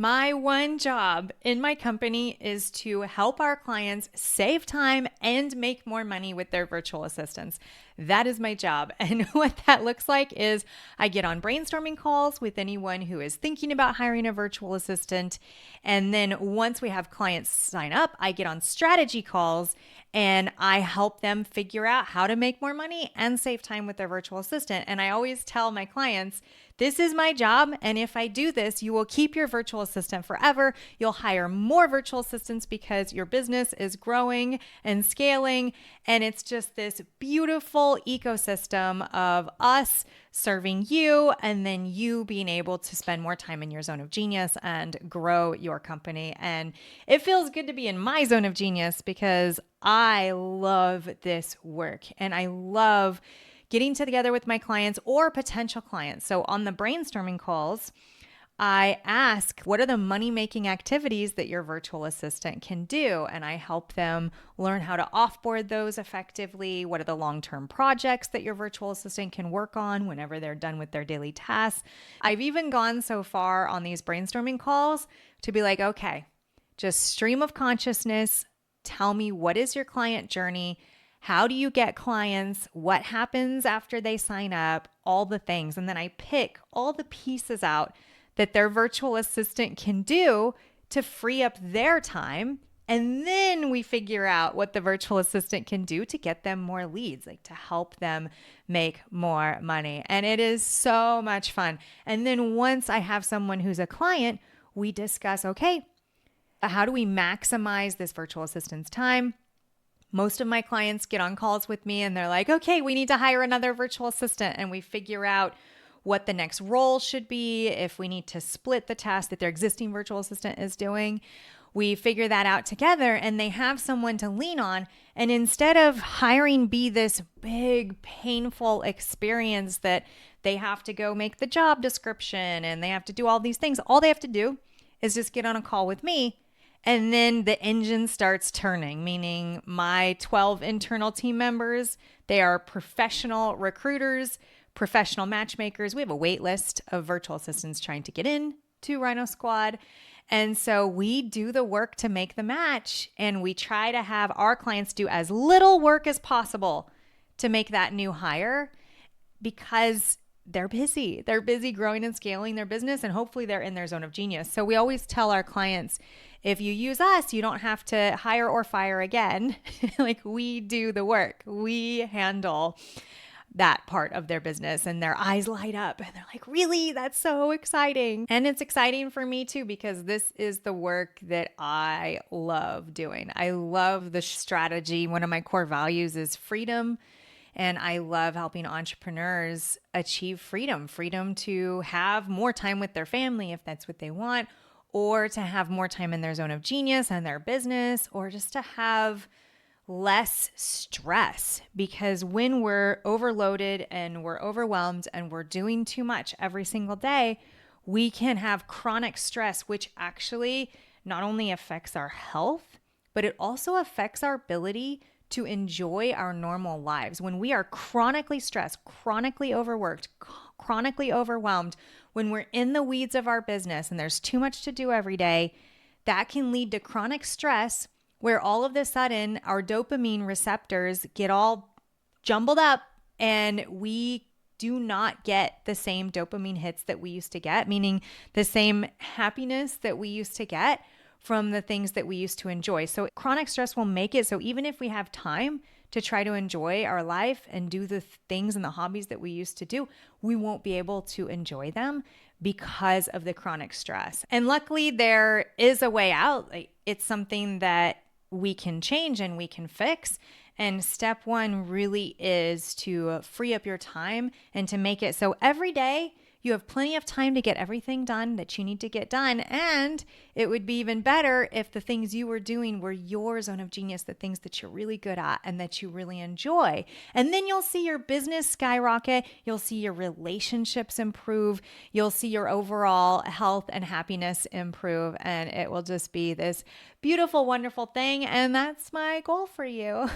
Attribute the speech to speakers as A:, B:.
A: My one job in my company is to help our clients save time and make more money with their virtual assistants. That is my job. And what that looks like is I get on brainstorming calls with anyone who is thinking about hiring a virtual assistant. And then once we have clients sign up, I get on strategy calls and I help them figure out how to make more money and save time with their virtual assistant. And I always tell my clients, this is my job. And if I do this, you will keep your virtual assistant forever. You'll hire more virtual assistants because your business is growing and scaling. And it's just this beautiful ecosystem of us serving you and then you being able to spend more time in your zone of genius and grow your company. And it feels good to be in my zone of genius because I love this work and I love getting together with my clients or potential clients. So on the brainstorming calls, I ask, what are the money-making activities that your virtual assistant can do? And I help them learn how to offboard those effectively. What are the long-term projects that your virtual assistant can work on whenever they're done with their daily tasks? I've even gone so far on these brainstorming calls to be like, okay, just stream of consciousness. Tell me, what is your client journey? How do you get clients? What happens after they sign up? All the things. And then I pick all the pieces out that their virtual assistant can do to free up their time. And then we figure out what the virtual assistant can do to get them more leads, like to help them make more money. And it is so much fun. And then once I have someone who's a client, we discuss, okay, how do we maximize this virtual assistant's time? Most of my clients get on calls with me and they're like, okay, we need to hire another virtual assistant. And we figure out what the next role should be, if we need to split the task that their existing virtual assistant is doing. We figure that out together and they have someone to lean on. And instead of hiring be this big, painful experience that they have to go make the job description and they have to do all these things, all they have to do is just get on a call with me. And then the engine starts turning, meaning my 12 internal team members, they are professional recruiters, professional matchmakers. We have a wait list of virtual assistants trying to get in to Rhino Squad. And so we do the work to make the match and we try to have our clients do as little work as possible to make that new hire because they're busy. They're busy growing and scaling their business and hopefully they're in their zone of genius. So we always tell our clients, if you use us, you don't have to hire or fire again. Like we do the work. We handle that part of their business and their eyes light up and they're like, really? That's so exciting. And it's exciting for me too, because this is the work that I love doing. I love the strategy. One of my core values is freedom. And I love helping entrepreneurs achieve freedom to have more time with their family if that's what they want, or to have more time in their zone of genius and their business, or just to have less stress. Because when we're overloaded and we're overwhelmed and we're doing too much every single day, we can have chronic stress, which actually not only affects our health, but it also affects our ability to enjoy our normal lives. When we are chronically stressed, chronically overworked, chronically overwhelmed, when we're in the weeds of our business and there's too much to do every day, that can lead to chronic stress where all of a sudden our dopamine receptors get all jumbled up and we do not get the same dopamine hits that we used to get, meaning the same happiness that we used to get from the things that we used to enjoy. So chronic stress will make it so even if we have time to try to enjoy our life and do the things and the hobbies that we used to do, we won't be able to enjoy them because of the chronic stress. And luckily there is a way out. It's something that we can change and we can fix. And step one really is to free up your time and to make it so every day you have plenty of time to get everything done that you need to get done. And it would be even better if the things you were doing were your zone of genius, the things that you're really good at and that you really enjoy. And then you'll see your business skyrocket. You'll see your relationships improve. You'll see your overall health and happiness improve. And it will just be this beautiful, wonderful thing. And that's my goal for you.